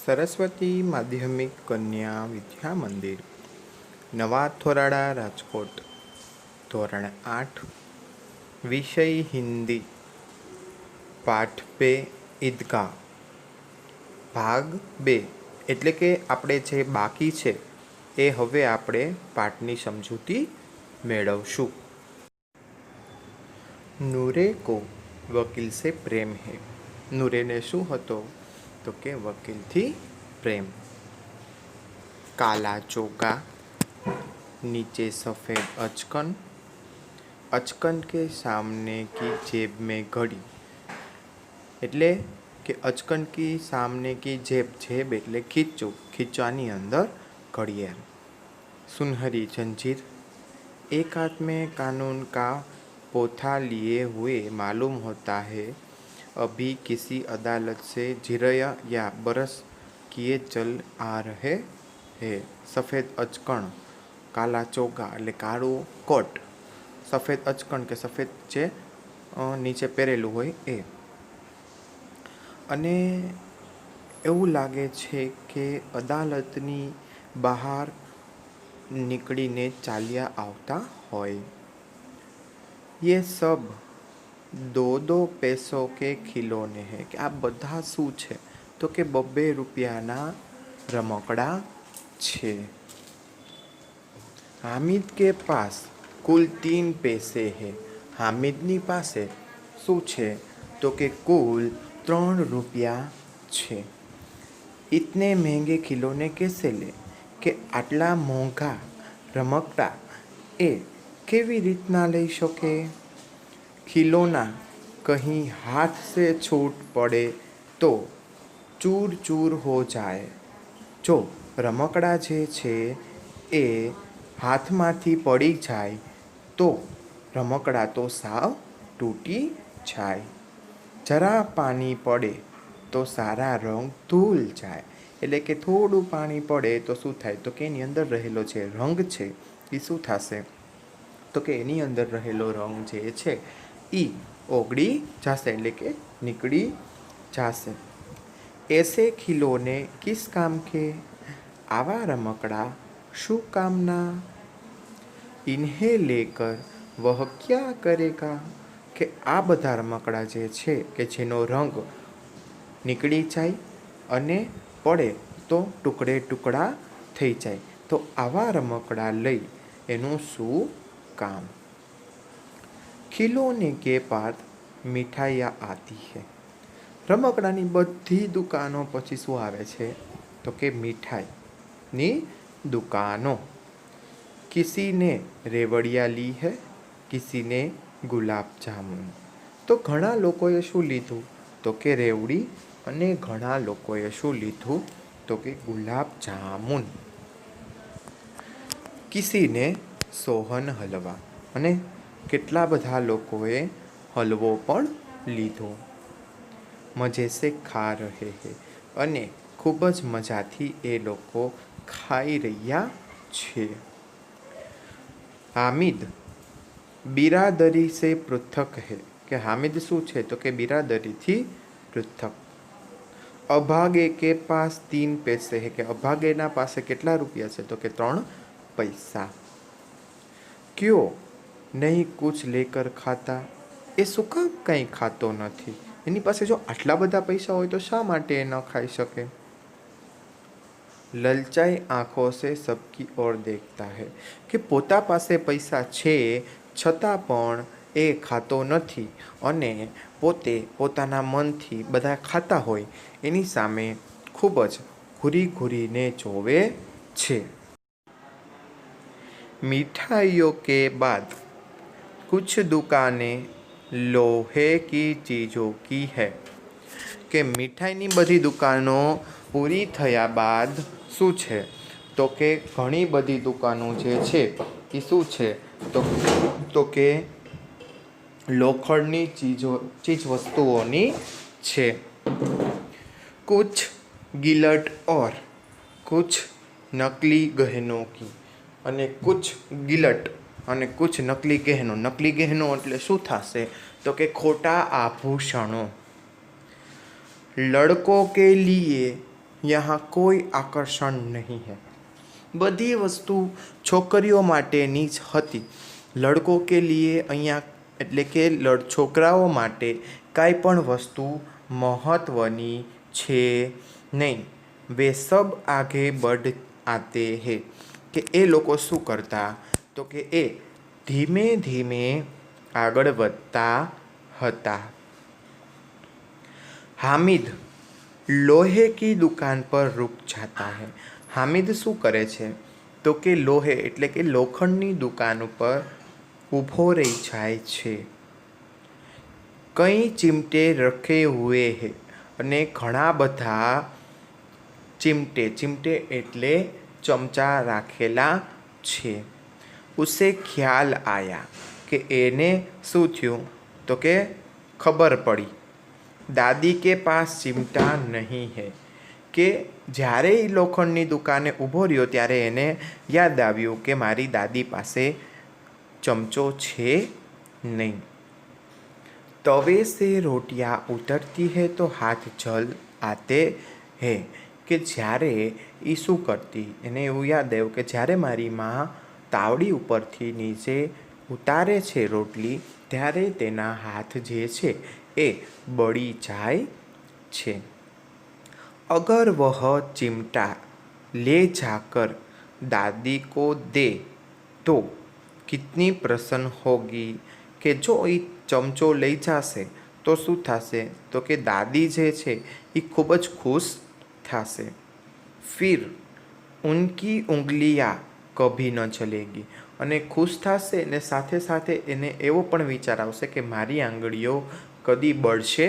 સરસ્વતી માધ્યમિક કન્યા વિદ્યા મંદિર, નવા થોરાડા, રાજકોટ. ધોરણ 8, વિષય હિન્દી, પાઠ 2, ઈદગાહ, ભાગ 2. એટલે કે આપણે જે બાકી છે એ હવે આપણે પાઠની સમજૂતી મેળવશું. નૂરે કો વકીલ સે પ્રેમ હે. નૂરેને શું હતો? તો કે વકીલથી પ્રેમ. કાલા ચોકા, नीचे सफ़ेद अचकन, अचकन के सामने की जेब में घड़ी. એટલે કે અચકન કી સામને કી જેબ એટલે ખીચું, ખીચાની અંદર ઘડિયાળ. सुनहरी जंजीर, एक हाथ में कानून का पोथा लिए हुए मालूम होता है अभी किसी अदालत से जिरया या बरस किए चल आ रहे हैं. सफ़ेद अचकण, काला ચોગા એટલે કાળું કોટ, સફેદ અચકણ કે સફેદ જે નીચે પહેરેલું હોય એ. અને એવું લાગે છે કે અદાલતની બહાર નીકળીને ચાલ્યા આવતા હોય. ये सब दो दो पैसों के खिलौने हैं. કે આ બધા શું છે? તો કે 2 રૂપિયાના રમકડા છે. हामिद के पास कुल 3 पैसे हैं. हामिदनी પાસે શું છે? તો કે કુલ 3 રૂપિયા છે. इतने महंगे खिलौने कैसे ले? કે આટલા મોંઘા રમકડા એ કેવી રીતના લઈ શકે? खिलौना कहीं हाथ से छूट पड़े तो चूर चूर हो जाए. જો રમકડા જે છે એ હાથમાંથી પડી જાય તો રમકડા તો સાવ તૂટી જાય. જરા પાણી પડે તો સારા રંગ ધૂલ જાય. એટલે કે થોડું પાણી પડે તો શું થાય? તો કે એની અંદર રહેલો જે રંગ છે એ શું થશે? તો કે એની અંદર રહેલો રંગ જે છે એ ઓગળી જશે, એટલે કે નીકળી જશે. એસે ખિલોને કિસ કામ કે? આવા રમકડા શું કામના? ઇન્હે લેકર વહ ક્યા કરેગા? કે આ બધા રમકડા જે છે કે જેનો રંગ નીકળી જાય અને પડે તો ટુકડે ટુકડા થઈ જાય, તો આવા રમકડા લઈ એનું શું કામ? खिलौने के बाद मिठाइयाँ आती है. રમકડાની બધી દુકાનો પછી શું આવે છે? તો કે મીઠાઈની દુકાનો. किसी ने रेवड़िया ली है, किसी ने गुलाब जामुन. તો ઘણા લોકોએ શું લીધું? તો કે રેવડી. અને ઘણા લોકોએ શું લીધું? તો કે ગુલાબ જામુન. કિસીને સોહન હલવા. અને કેટલા બધા લોકોએ હલવો પણ લીધો. મજે સે ખા રહે હે. અને ખૂબ જ મજાથી એ લોકો ખાઈ રહ્યા છે. હામિદ બિરાદરી સે પૃથક હે. કે હામિદ શું છે? તો કે બિરાદરીથી પૃથક. અભાગે કે પાસ 3 પૈસે હે. કે અભાગેના પાસે કેટલા રૂપિયા છે? તો કે 3 પૈસા. ક્યો નહીં કુછ લેકર ખાતા? એ શું કામ કંઈ ખાતો નથી? એની પાસે જો આટલા બધા પૈસા હોય તો શા માટે એ ન ખાઈ શકે? લલચાઈ આંખો સે સબકી ઓર દેખતા હે. કે પોતા પાસે પૈસા છે છતાં પણ એ ખાતો નથી અને પોતે પોતાના મનથી બધા ખાતા હોય એની સામે ખૂબ જ ઘૂરી ઘૂરીને જોવે છે. मिठाइयों के बाद कुछ दुकानें लोहे की चीज़ों की है. કે મીઠાઈની બધી દુકાનો પૂરી થયા બાદ શું છે? તો કે ઘણી બધી દુકાનો જે છે એ શું છે? તો કે લોખંડની ચીજ વસ્તુઓની છે. कुछ गिलट और कुछ नकली गहनों की. અને કુછ ગિલટ અને કુછ નકલી ગહેનો. નકલી ગહેનો એટલે શું થશે? તો કે ખોટા આભૂષણો. લડકો કે લીએ यहाँ कोई आकर्षण नहीं है। બધી વસ્તુ છોકરીઓ માટેની જ હતી. લડકો કે લીએ અહીંયા એટલે કે છોકરાઓ માટે કાંઈ પણ વસ્તુ મહત્ત્વની છે નહીં. વે સબ આગે બઢ આતે હે, કે એ લોકો શું કરતા, તો કે એ ધીમે ધીમે આગળ વધતા હતા. हामिद लोहे की दुकान पर रुक जाता है. हामिद શું કરે છે, તો કે લોહે એટલે કે લોખંડની દુકાન ઉપર ઊભો રહી જાય છે. કઈ ચિમટે રખે હુએ હે, અને ઘણા બધા ચિમટે એટલે ચમચા રાખેલા છે. ઉસે ખ્યાલ આયા, કે એને શું થયું, તો કે ખબર પડી. દાદી કે પાસ ચિમટા નહીં હે, કે જ્યારે એ લોખંડની દુકાને ઊભો રહ્યો ત્યારે એને યાદ આવ્યું કે મારી દાદી પાસે ચમચો છે નહીં. તવે સે રોટિયા ઉતરતી હે તો હાથ જલ આતે હે, કે જ્યારે એ શું કરતી, એને એવું યાદ આવ્યું કે જ્યારે મારી માં તાવડી ઉપરથી નીચે ઉતારે છે રોટલી, ત્યારે તેના હાથ જે છે એ બળી જાય છે. અગર વહ ચિમટા લે જાકર દાદી કો દે તો કિતની પ્રસન્ન હોગી, કે જો એ ચમચો લઈ જશે તો શું થશે, તો કે દાદી જે છે એ ખૂબ જ ખુશ થશે. ફિર ઉનકી ઉંગલિયા કભી ન ચલેગી, અને ખુશ થશે ને સાથે સાથે એને એવો પણ વિચાર આવશે કે મારી આંગળીઓ કદી બળશે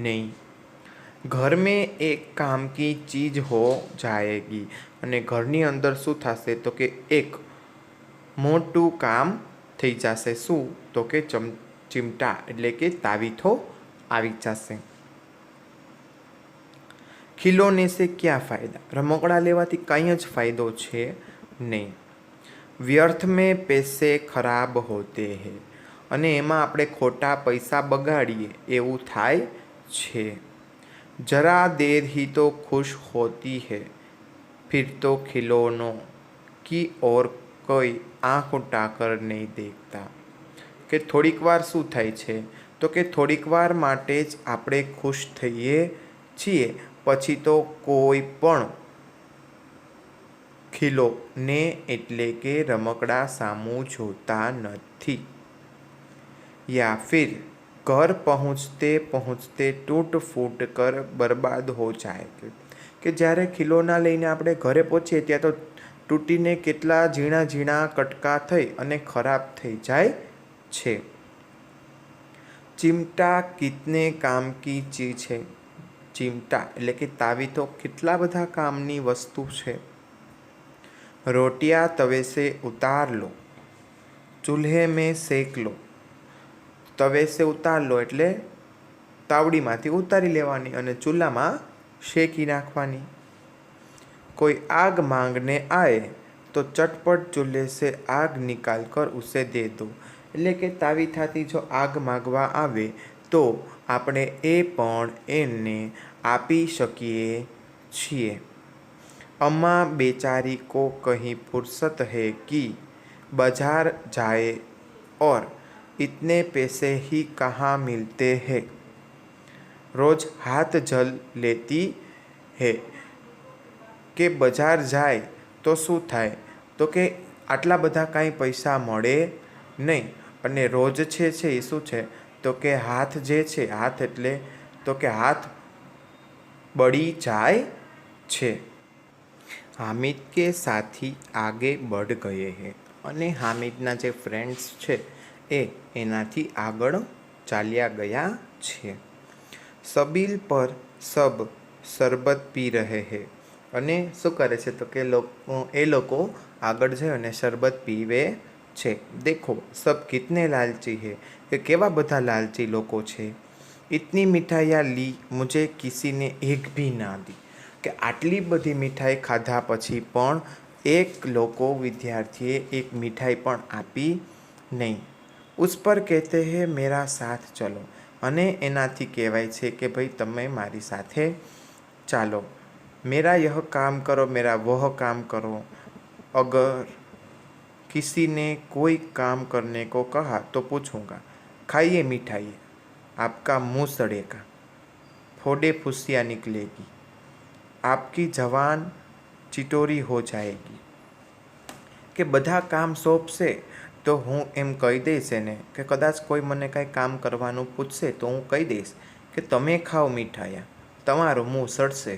નહીં. ઘર મેં એક કામ કી ચીજ હો જાએગી, અને ઘરની અંદર શું થશે, તો કે એક મોટું કામ થઈ જશે. શું, તો કે ચિમટા એટલે કે તાવીથો આવી જશે. ખિલોને સે ક્યાં ફાયદા, રમકડા લેવાથી કંઈ જ ફાયદો છે નહીં. વ્યર્થ મેં પૈસે ખરાબ હોતે હે, અને એમાં આપણે ખોટા પૈસા બગાડીએ એવું થાય છે. જરા દેર હી તો ખુશ હોતી હૈ, ફિર તો ખિલોનો કી ઓર કોઈ આંખ ઉઠાકર નહીં દેખતા, કે થોડીક વાર શું થાય છે, તો કે થોડીક વાર માટે જ આપણે ખુશ થઈએ છીએ, પછી તો કોઈ પણ ખિલોને એટલે કે રમકડા સામું જોતા નથી. या फिर घर पहुँचते पहुँचते टूट फूट कर बर्बाद हो जाएंगे, કે જ્યારે ખિલોના લઈને આપણે ઘરે પહોંચીએ ત્યાં તો તૂટીને કેટલા ઝીણા ઝીણા કટકા થઈ અને ખરાબ થઈ જાય છે. ચિમટા કિતને કામ કી ચીજ છે, ચિમટા એટલે કે તાવીથો કેટલા બધા કામની વસ્તુ છે. રોટિયા તવે સે ઉતાર લો, ચૂલ્હે મેં સેક લો. તવે સે ઉતાર લો એટલે તાવડીમાંથી ઉતારી લેવાની અને ચૂલામાં શેકી નાખવાની. કોઈ આગ માંગને આए તો ચટપટ ચૂલ્હે સે આગ નિકાલ કર ઉસે દે દો, એટલે કે તાવીથાથી જો આગ માગવા આવે તો આપણે એ પણ એને આપી શકીએ છીએ. અમ્મા બેચારી કો કહી ફુરસત હૈ कि बाजार जाए और इतने पैसे ही कहाँ मिलते हैं. रोज हाथ जल लेती है, કે બજાર જાય તો શું થાય, તો કે આટલા બધા કાંઈ પૈસા મળે નહીં, અને રોજ છે એ શું છે, તો કે હાથ જે છે, હાથ એટલે તો કે હાથ બળી જાય છે. હામિદ કે સાથી આગે બઢ ગયે હે, અને હામિદના જે ફ્રેન્ડ્સ છે એ એનાથી આગળ ચાલ્યા ગયા છે. સબીલ પર સબ શરબત પી રહે હે, અને શું કરે છે, તો કે એ લોકો આગળ જઈ અને શરબત પીવે છે. દેખો સબ કિતને લાલચી હે, કે કેવા બધા લાલચી લોકો છે. ઇતની મીઠાઈયા લી મુझे किसी ने एक भी ना दी, કે આટલી બધી મીઠાઈ ખાધા પછી પણ એક લોકો વિદ્યાર્થીએ એક મીઠાઈ પણ આપી નહીં. ઉસ પર કહેતે હે મેરા સાથ ચલો, અને એનાથી કહેવાય છે કે ભાઈ તમે મારી સાથે ચાલો. मेरा यह काम करो, मेरा वह काम करो। अगर किसी ने कोई काम करने को कहा तो पूछूंगा, खाइए मिठाई, आपका मुंह सड़ेगा, फोड़े फुसियाँ निकलेगी, आपकी जवान चिटोरी हो जाएगी। કે બધા કામ સોંપશે તો હું એમ કહી દઈશ એને કે કદાચ કોઈ મને કાંઈ કામ કરવાનું પૂછશે તો હું કહી દઈશ કે તમે ખાઓ મીઠાયા, તમારું મુંહ સડશે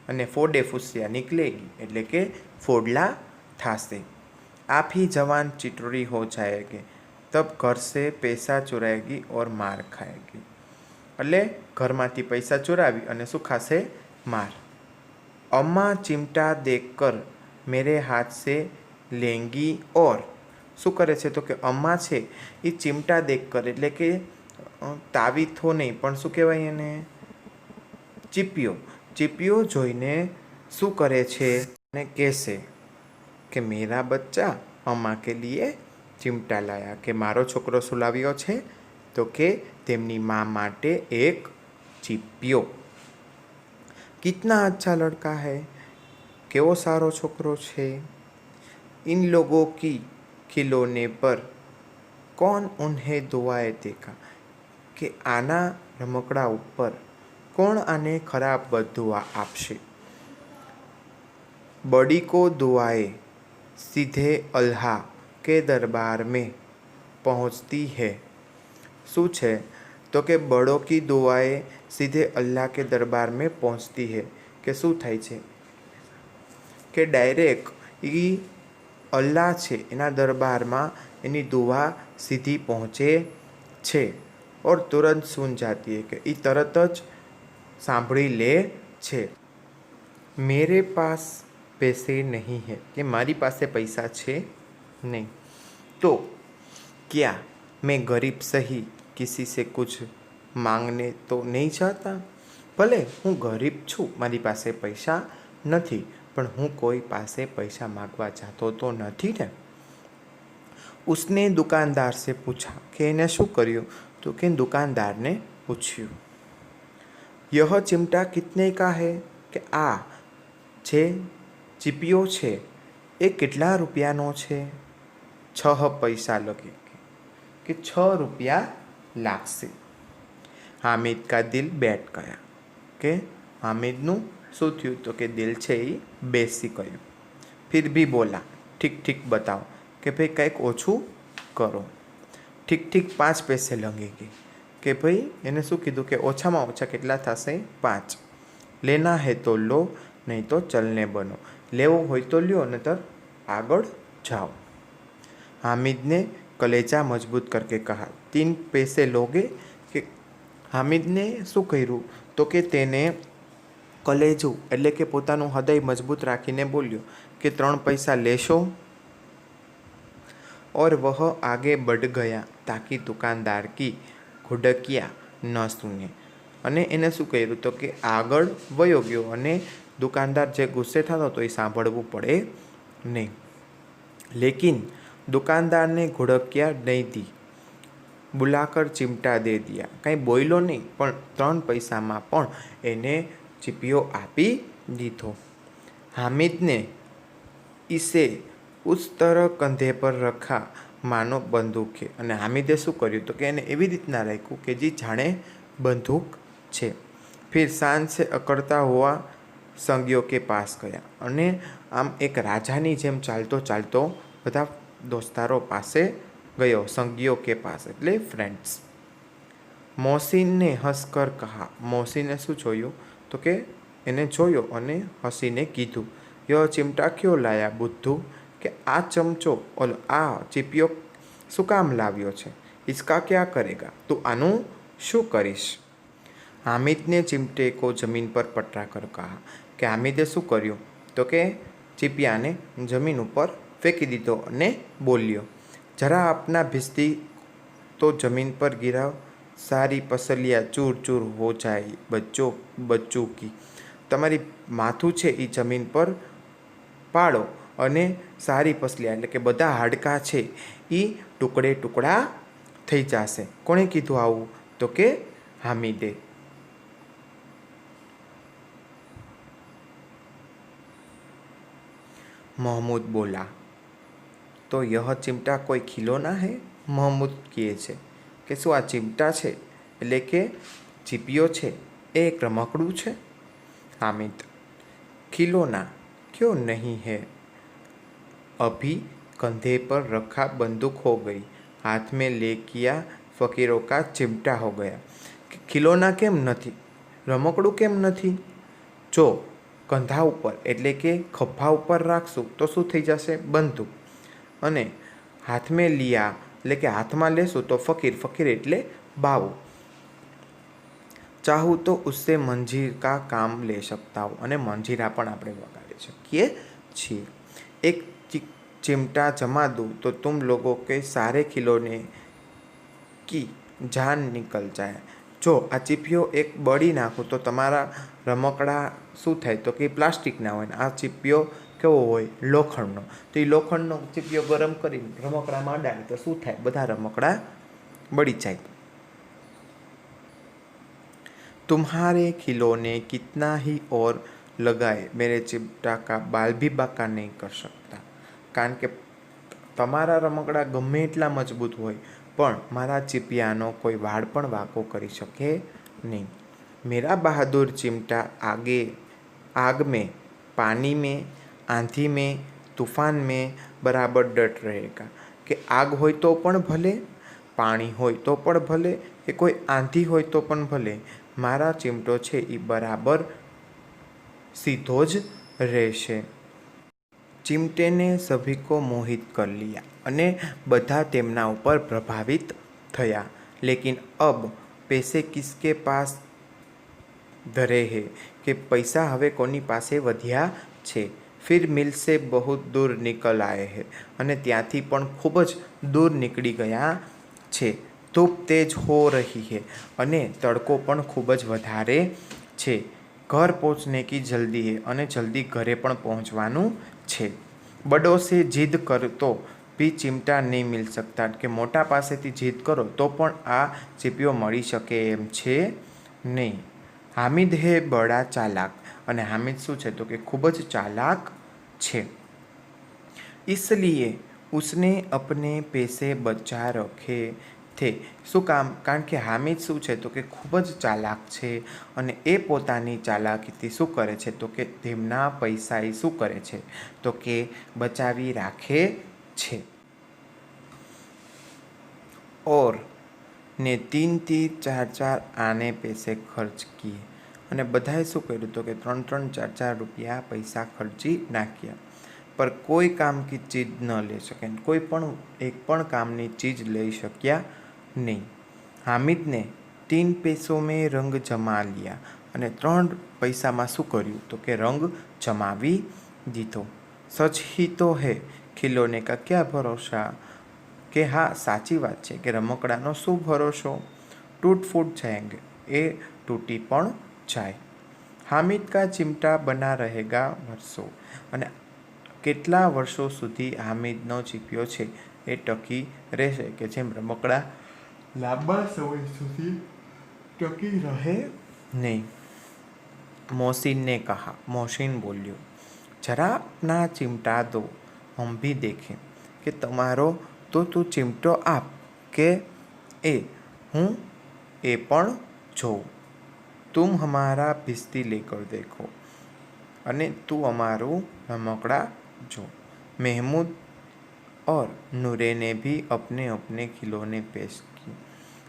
અને ફોડે ફૂસિયા નીકળેગી એટલે કે ફોડલા થાશે। आप ही जवान चिटोरी हो जाएगी, तब घर से पैसा चुराएगी और मार खाएगी। એટલે ઘરમાંથી પૈસા ચોરાવી અને શું ખાશે? માર। अम्मा चिमटा देखकर मेरे हाथ से लेंगी और શું કરે છે? તો કે અમ્મા છે એ ચીમટા દેખ કરે એટલે કે તાવીથો નહીં પણ શું કહેવાય એને? ચીપિયો। ચીપિયો જોઈને શું કરે છે? અને કહેશે કે મેરા બચ્ચા અમ્મા કે લીએ ચીમટા લાયા, કે મારો છોકરો શું લાવ્યો છે? તો કે તેમની માँ માટે એક ચીપિયો। कितना अच्छा लड़का है, કેવો સારો છોકરો છે। इन लोगों की खिलौने पर कौन उन्हें दुआएं देगा, કે આના રમકડા ઉપર કોણ આને ખરાબ બદુઆ આપશે। बड़ी को दुआएं सीधे अल्लाह के दरबार में पहुंचती है। શું છે? તો કે બડો કી દુઆએ સીધે અલ્લાહ કે દરબાર મેં પહોંચતી હૈ, કે શું થાય છે? કે ડાયરેક્ટ એ અલ્લાહ છે એના દરબારમાં એની દુઆ સીધી પહોંચે છે। ઓર તુરંત સુન જાતી હૈ, કે એ તરત જ સાંભળી લે છે। મેરે પાસ પૈસે નહીં હૈ, કે મારી પાસે પૈસા છે નહીં। તો क्या मैं गरीब सही किसी से कुछ मांगने तो नहीं चाहता, ભલે હું ગરીબ છું, મારી પાસે પૈસા નથી, પણ હું કોઈ પાસે પૈસા માગવા ચાહતો તો નથી ને। उसने दुकानदार से पूछा, કે એને શું કર્યું? તો કે દુકાનદારને પૂછ્યું, यह चिमटा कितने का है, કે આ જે ચીપિયો છે એ કેટલા રૂપિયાનો છે? 6 પૈસા લગે, કે 6 રૂપિયા લાગશે। हामिद का दिल बैठ गया, કે हामिदનું શું થયું? તો કે દિલ છે એ બેસી ગયું। फिर भी बोला, ठीक ठीक बताओ, કે ભાઈ કંઈક ઓછું કરો। ठीक ठीक 5 पैसे लगेगी, કે ભાઈ એને શું કીધું? કે ઓછામાં ઓછા કેટલા થશે? 5। લેના હે તો લો, નહીં તો ચલને બનો, લેવો હોય તો લ્યો નહીતર આગળ જાઓ। हामिद ने कलेजा मजबूत करके कहा, 3 पैसे लोगे, કે હામિદને શું કર્યું? તો કે તેને કલેજું એટલે કે પોતાનું હૃદય મજબૂત રાખીને બોલ્યો કે 3 પૈસા લેશો। और वह आगे बढ़ गया ताकि दुकानदार की घुड़कियाँ न सुने, અને એને શું કર્યું? તો કે આગળ વયો ગયો અને દુકાનદાર જે ગુસ્સે થતો તો એ સાંભળવું પડે નહીં। लेकिन दुकानदार ने घुड़कियाँ नहीं दी, बुलाकर चिमटा दे दिया, કંઈ બોલ્યો નહીં પણ 3 પૈસામાં પણ એને ચીપિયો આપી દીધો। हामिद ने इसे उस तरह कंधे पर रखा मानो बंदूक है, અને હામિદે શું કર્યું? તો કે એને એવી રીતના રાખ્યું કે જે જાણે બંદૂક છે। फिर शान से अकड़ता हुआ संगियों के पास गया, અને આમ એક રાજાની જેમ ચાલતો ચાલતો બધા દોસ્તારો પાસે ગયો। સંગીઓ કે પાસ એટલે ફ્રેન્ડ્સ। મોહસિન ને હસકર કહા, મોહસિને શું જોયું? તો કે એને જોયો અને હસીને કીધું, યહ ચિમટા ક્યો લાયા બુદ્ધુ, કે આ ચમચો ઓલો આ ચીપિયો શું કામ લાવ્યો છે? ઇસકા ક્યા કરેગા, તું આનું શું કરીશ? हामिद ने चिमटे को जमीन पर पटरा कर कहा, કે હામિદે શું કર્યું? તો કે ચીપિયાને જમીન ઉપર ફેંકી દીધો અને બોલ્યો, જરા अपना भिस्ती तो जमीन पर गिराओ, सारी पसलियाँ चूर चूर हो जाए बच्चों की। તમારી માથું છે એ જમીન પર પાડો અને સારી પસલિયા એટલે કે બધા હાડકાં છે એ ટુકડે ટુકડા થઈ જશે। કોણે કીધું આવું? તો કે હામિદે। महमूद बोला। तो यह चिमटा कोई खिलौना है? महमूद કહે છે કે શું આ ચિમટા છે એટલે કે ચીપિયો છે એ એક રમકડું છે? हामिद खिलौना क्यों नहीं है, अभी कंधे पर रखा बंदूक हो गई, हाथ में ले किया फकीरों का चिमटा हो गया। खिलौना केम नहीं, रमकड़ू केम नहीं? जो कंधा ऊपर एटले के खभा ऊपर राखशू तो शू थई जशे? बंदूक। अने हाथ में लिया एटले के हाथ में लेशू तो फकीर, फकीर एटले बावो। चाहूँ तो उससे मंजीर का काम ले सकता हूँ, अने मंजीरा पण आपणे वगाड़ी शकीए छीए। एक चिमटा जमा दूँ तो तुम लोगों के सारे खिलौने की जान निकल जाए। जो आ चीपियो एक बड़ी नाखूँ तो तमारा रमकड़ा शू थाय? तो कि प्लास्टिकना होय, आ चीपियो केवो होय? लोखंडनो। तो ये लोखंडनो चीपियो गरम करीने रमकड़ामां अडाडे तो शू थाय? बधा रमकड़ा बળી जाए। तुम्हारे खिलौने कितना ही और लगाए मेरे चिमटा का बाल भी बाका नहीं कर सकता। कारण के तमारा रमकड़ा गमे एटला मजबूत होय पण मारा चीपियानो कोई वाड़ पण वाको करी शके नहीं। मेरा बहादुर चिमटा आगे आग में, पानी में, आंधी में, तूफान में बराबर डट रहेगा। कि आग होय तो पण भले, पाणी होय तो पण भले, कि कोई आंधी होय तो पण भले, मारा चिमटो छे ई बराबर सीधो ज रहेशे। चिमटे ने सभी को मोहित कर लिया अने बधा तेमना ऊपर प्रभावित थया। लेकिन अब पैसे किसके पास धरे है कि पैसा हवे कोनी पासे वध्या छे। फिर मिल से बहुत दूर निकल आए हैं अने त्यांथी पण खूब ज दूर निकली गया छे। धूप तेज हो रही है अने तड़को पण खूब ज वधारे छे। घर पहुँचने की जल्दी है अने जल्दी घरे पण पहुँचवानुं छे। बड़ों से जिद कर तो भी चिमटा नहीं मिल सकता कि मोटा पासेथी जिद करो तो पण आ चीपियो मळी शके एम छे नहीं। हामिद है बड़ा चालाक अने हामिद शू छे तो कि खूब ज चालाक छे, इसलिए उसने अपने पैसे बचा रखे थे। शू काम? कारण के हामिद शू छे तो कि खूब ज चालाक छे अने ए पोतानी चालाकीथी शू करे छे तो कि तेमना पैसा ए शू करे छे तो कि बचावी राखे छे। और ने 3-3, 4-4 आने पैसे खर्च किए अने बधाए शू कर्युं तो कि 3-3, 4-4 रुपया पैसा खर्ची नाख्या। पर कोई काम की चीज न ले सके, कोई पण एक पण कामनी चीज लई शक्या नहीं। हामिद ने 3 पैसों में रंग जमा लिया अने 3 पैसा में शू कर्युं तो कि रंग जमावी दीधो। सच ही तो है, खिलौने का क्या भरोसा। कि हाँ साची बात है कि रमकड़ानो शू भरोसो, टूट फूट जाएंगे, ए टूटी पण जाए। हामिद का चिमटा बना रहेगा वर्षों अने કેટલા વર્ષો સુધી હામિદનો ચીપિયો છે એ ટકી રહેશે કે જેમ રમકડા લાંબા સમય સુધી ટકી રહે નહીં। मोहसिन ने कहा। मोहसिन बोल्यो, जरा अपना चिमटा दो, हम भी देखें कि तमारो तो तू चिमटो आप के ए हूँ ए पण जोऊं। तुम हमारा भिस्ती लेकर देखो अने तू अमारू रमकड़ा जो। महमूद और नूरे ने भी अपने अपने खिलौने पेश किए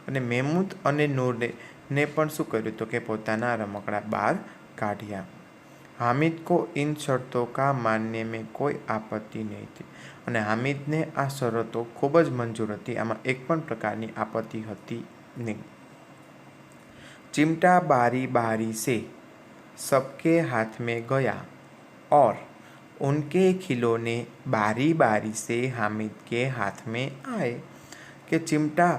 अने महमूद अने नूरे ने पण शू कर्युं तो कि पोताना रमकड़ा बहार काढ्या। हामिद को इन शर्तों का मानने में कोई आपत्ति नहीं थी अने हामिद ने आ शरतो खूब ज मंजूर हती। आमां एक पण प्रकारनी आपत्ति हती नहीं। चिमटा बारी बारी से सबके हाथ में गया और उनके खिलौने बारी बारी से हामिद के हाथ में आए। कि चिमटा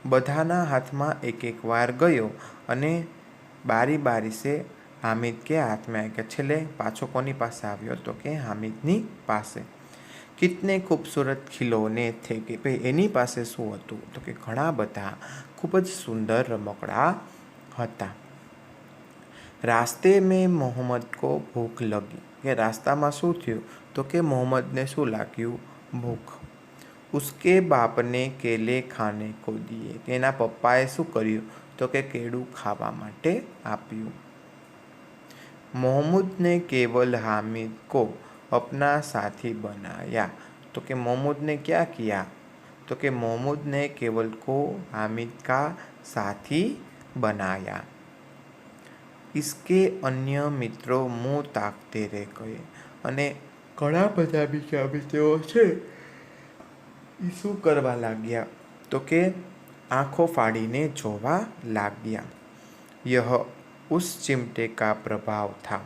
बधाना हाथ में एक एक वार गयो अने बारी बारी से हामिद के हाथ में आए। कि छेल्ले पाछो कोनी पासे आव्यो तो कि हामिदनी पासे। कितने खूबसूरत खिलौने थे कि भाई एनी पासे शुं हतुं तो कि घणा बधा खूब ज सुंदर रमकड़ा हता। रास्ते में मोहम्मद को भूख लगी કે રાસ્તામાં શું થયું તો કે મોહમ્મદને શું લાગ્યું ભૂખ उसके बाप ने केले खाने को दिए કે એના પપ્પાએ શું કર્યું તો કે કેળું ખાવા માટે આપ્યું मोहम्मद ने केवल हामिद को अपना साथी बनाया तो कि मोहम्मद ने क्या किया तो कि मोहम्मद ने केवल को हामिद का साथी बनाया इसके अन्य मित्रों मुँह ताकते रह गए અને ઘણા બધા બીજા મિત્રો છે એ શું કરવા લાગ્યા તો કે આંખો ફાડીને જોવા લાગ્યા यह उस चिमटे का प्रभाव था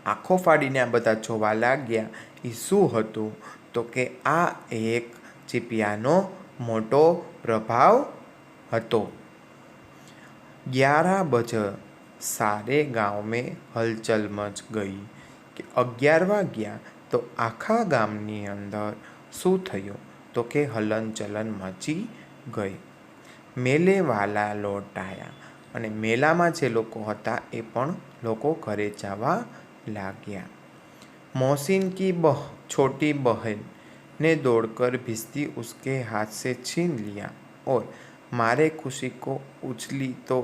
આંખો ફાડીને આ બધા જોવા લાગ્યા એ શું હતું તો કે આ એક ચીપિયાનો મોટો પ્રભાવ હતો 11 बजे सारे गांव में हलचल मच गई कि 11 વાગ્યા તો આખા ગામની અંદર શું થયું તો કે હલનચલન મચી ગઈ મેલે વાલા લોટ આયા અને મેલામાં જે લોકો હતા એ પણ લોકો ઘરે જવા લાગ્યા मोहसिन की छोटी बहन ने दौड़कर भिश्ती उसके हाथ से छीन लिया और मारे खुशी को उछली तो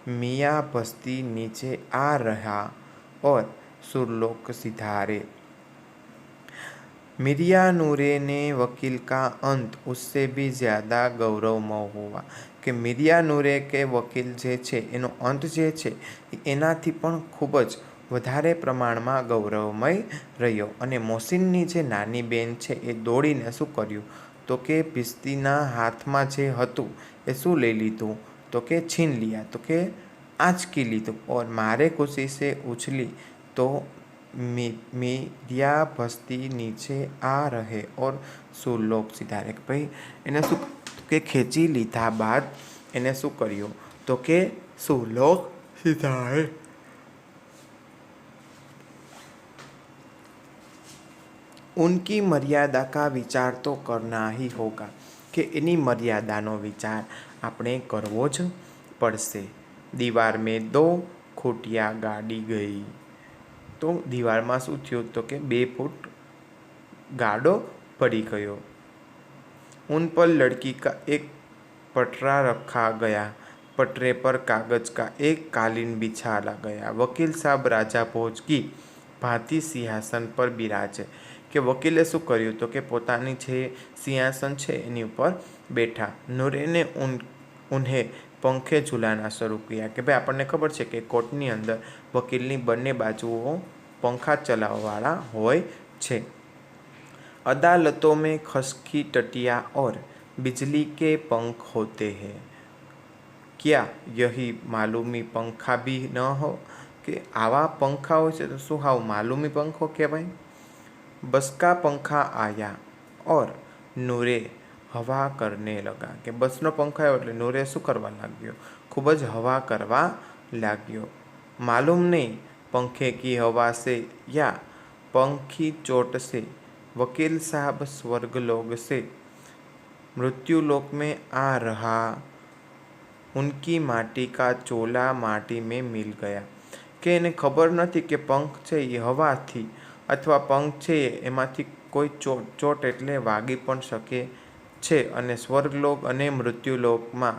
मियाँ भस्ती नीचे आ रहा और सुरलोक सिधारे मिरिया नूरे ने वकील का अंत उससे भी ज़्यादा गौरवमय हुआ कि मिरिया नूरे के वकील जे छे एनो अंत जे छे एनाथी पण खूब ज વધારે પ્રમાણમાં ગૌરવમય રહ્યો અને મોહસિનની જે નાની બેન છે એ દોડીને શું કર્યું તો કે ભિશ્તીના હાથમાં જે હતું એ શું લઈ લીધું તો કે છીન लिया તો કે આંચકી લીધું और મારે ખુશી से ઉછલી તો મીડિયા ભસ્તી નીચે આ રહે और સુરલોક સિધારે ભાઈ એને શું કે ખેંચી લીધા બાદ એને શું કર્યું તો કે સુરલોક સિધારે उनकी मर्यादा का विचार तो करना ही होगा कि एनी मर्यादानो विचार आपणे करवो ज पड़शे दीवार में 2 खूटिया गाड़ी गई तो दीवार में शू थयुं तो कि 2 फूट गाड़ो पड़ी गयो उन पर लड़की का एक पटरा रखा गया पटरे पर कागज का एक कालीन बिछाला गया वकील साहब राजा भोज की भांति सिंहासन पर बिराजे कि वकीले शू कर्युं तो कि पोतानी जे सिंहासन है एनी पर बैठा नूरे ने उन्हें पंखे झूलाना शुरू किया कि भाई आपने खबर है कि कोर्टनी अंदर वकीलनी बंने बाजुओ पंखा चलाववाळा होय छे अदालतों में खसकी टटिया और बिजली के पंख होते हैं क्या यही मालूमी पंखा भी न हो कि आवा पंखा हो तो शू हाव मालूमी पंखो कहवाय बस का पंखा आया और नूरे हवा करने लगा कि बसनो पंखा आयो एटले नूरे शू करवा लाग्यो खूब ज हवा करवा लाग्यो मालूम नहीं पंखे की हवा से या पंखी चोट से वकील साहब स्वर्गलोक से मृत्युलोक में आ रहा उनकी माटी का चोला माटी में मिल गया कि एने खबर नहीं कि पंख है ये हवा थी अथवा पंख है एमांथी कोई चोट एटले वागी पण शके छे अने स्वर्गलोक अने मृत्युलोक में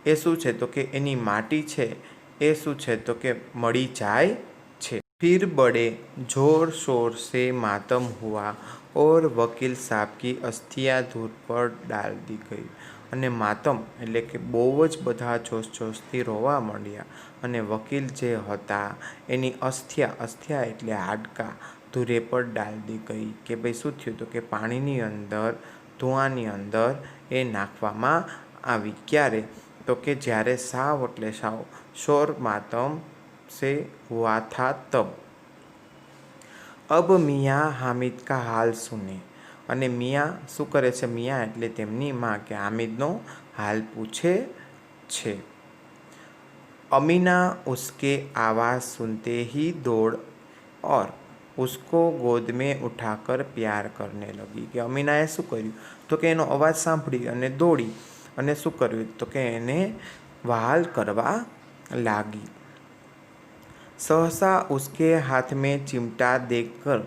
ए शुं छे तो कि एनी माटी छे ए शुं छे तो कि मळी जाय छे फिर बड़े जोर शोर से मातम हुआ और वकील साहब की अस्थियां धूल पर डाल दी गई अने मातम एटले के बहु ज बधा जोश जोशथी रोवा मंड्या अने वकील जे हता एनी अस्थिया एटले हाडका धूरे पर डाल दी गई कि भाई शुं थयुं तो कि पाणीनी अंदर धुआनी अंदर ए नाखवामां आवी क्यारे तो कि ज्यारे साव एटले साव शोर मातम से हुआ था तब अब मियाँ हामिद का हाल सुने अने मियाँ शू करे छे मियाँ एटले तेमनी माँ के हामिदनो हाल पूछे छे अमीना उसके आवाज़ सुनते ही दौड़ और उसको गोद में उठाकर प्यार करने लगी कि अमीनाए शू कर्युं तो कि एनो अवाज सांभळी अने दौड़ी अने शू कर्युं तो कि एने वहाल करवा लागी सहसा उसके हाथ में चिमटा देखकर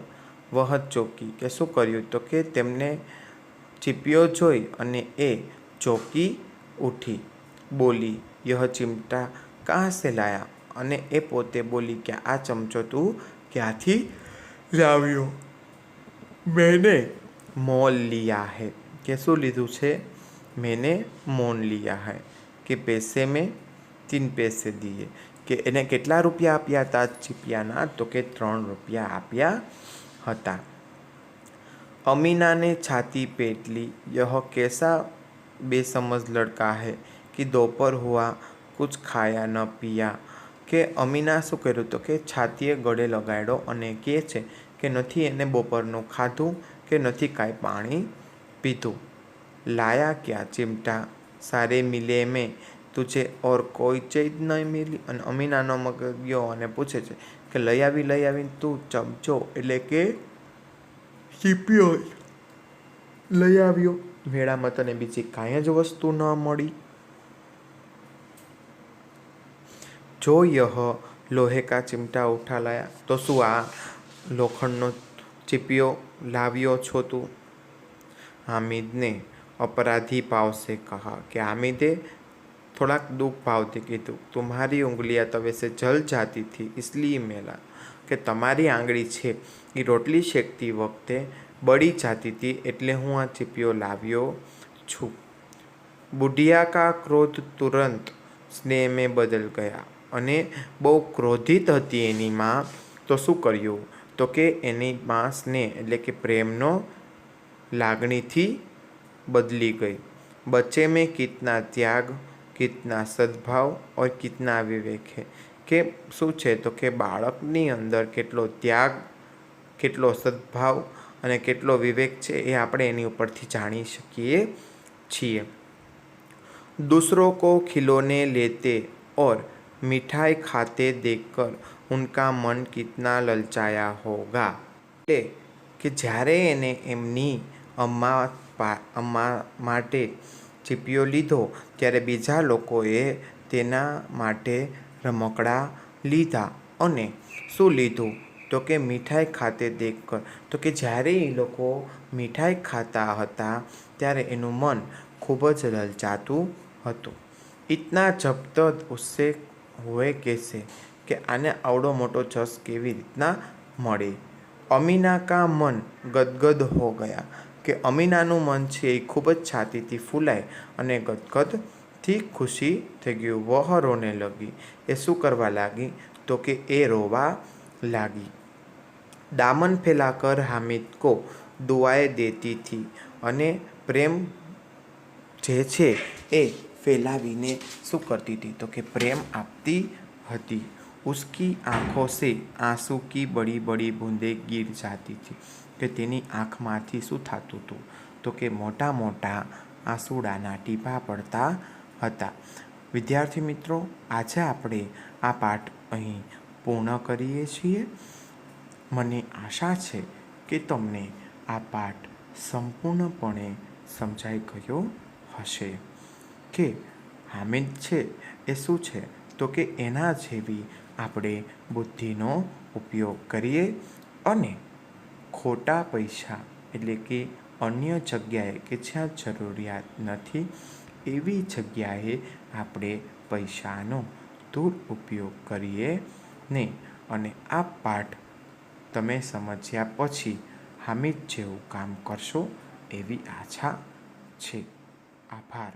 वह चौंकी કે શું કર્યું તો કે તેમને ચીપિયો જોઈ અને એ ચોંકી ઉઠી, બોલી યહ ચિમટા કહાં સે લાયા, અને એ પોતે બોલી કે આ ચમચો તું ક્યાંથી લાવ્યો? મેને મોલ લિયા હૈ, કે શું લીધું છે? મેને મોલ લિયા હૈ, કે પૈસે મેં 3 પૈસે દિए, કે એને કેટલા રૂપિયા આપ્યા હતા ચીપિયાના? તો કે 3 રૂપિયા આપ્યા હતા. अमीना ने छाती पीट ली, यह कैसा बेसमझ लड़का है कि दोपहर हुआ कुछ खाया न पिया, કે અમીના શું કર્યું તો કે છાતીએ ગળે લગાડ્યો અને કહે છે કે નથી એને બપોરનું ખાધું કે નથી કાંઈ પાણી પીધું. લાયા ક્યાં ચિમટા, સારે મિલે મેં તુझे और कोई चीज नहीं मिली, અને અમીનાનો મગજ ગયો અને પૂછે છે કે લઈ આવીને તું ચમચો એટલે કે ચીપિયો લઈ આવ્યો, મેળામાં તને બીજી કાંઈ જ વસ્તુ ન મળી? જો યહ લોહે કા ચિમટા ઉઠા લાયા, તો શું આ લોખંડનો ચીપિયો લાવ્યો છો તું? હામિદને અપરાધી ભાવ સે કહા, કે હામિદે થોડાક દુઃખ ભાવથી કીધું, તુમ્હારી ઉંગલિયા તવે સે જલ જાતી થી इसलिए મેલા, કે તમારી આંગળી છે એ રોટલી શેકતી વખતે બળી જાતી હતી એટલે હું આ ચીપિયો લાવ્યો છું. બુઢિયા કા ક્રોધ તુરંત સ્નેહ મેં બદલ ગયા, અને બહુ ક્રોધિત હતી એની માં, તો શું કર્યું તો કે એની માં સ્નેહ એટલે કે પ્રેમનો લાગણીથી બદલી ગઈ. બચ્ચે મેં કિતના ત્યાગ, કિતના સદભાવ और કિતના વિવેક है, કે શું છે તો કે બાળકની અંદર કેટલો ત્યાગ, કેટલો સદભાવ અને કેટલો વિવેક છે એ આપણે એની ઉપરથી જાણી શકીએ છીએ. दूसरों को खिलौने लेते और मिठाई खाते देखकर उनका मन कितना ललचाया होगा, એટલે કે જ્યારે એને એમની અમ્મા માટે ચીપિયો લીધો ત્યારે બીજા લોકોએ તેના માટે રમકડા લીધા, અને શું લીધું તો કે મીઠાઈ ખાતે દેખકર, તો કે જ્યારે એ લોકો મીઠાઈ ખાતા હતા ત્યારે એનું મન ખૂબ જ લલચાતું હતું. ઇતના જબરદસ્ત ઉસ્સે હુએ કેસે, કે આને આવડો મોટો જશ કેવી રીતના મળે? અમીના કા મન ગદગદ હો ગયા, કે અમીનાનું મન છે એ ખૂબ જ છાતીથી ફૂલાય અને ગદગદથી ખુશી થઈ ગયું. વહ રોને લગી, એ શું કરવા લાગી તો કે એ રોવા લાગી. દામન ફેલાકર હામિદ કો દુઆએ દેતી થી, અને પ્રેમ જે છે એ ફેલાવીને શું કરતી હતી તો કે પ્રેમ આપતી હતી. ઉસકી આંખો સે આંસू की बड़ी बड़ी बूंदें गिर जाती थी, કે તેની આંખમાંથી શું થતું હતું તો કે મોટા મોટા આંસુડાના ટીપા પડતા હતા. વિદ્યાર્થી મિત્રો, આજે આપણે આ પાઠ અહીં પૂર્ણ કરીએ છીએ. મને આશા છે કે તમને આ પાઠ સંપૂર્ણપણે સમજાઈ ગયો હશે. કે હામિદ છે એ શું છે તો કે એના જેવી આપણે બુદ્ધિનો ઉપયોગ કરીએ અને ખોટા પૈસા એટલે કે અન્ય જગ્યાએ કે જ્યાં જરૂરિયાત નથી એવી જગ્યાએ આપણે પૈસાનો દુરુપયોગ કરીએ નહીં. અને આ પાઠ તમે સમજ્યા પછી હામિદ જેવું કામ કરશો એવી આશા છે. આભાર.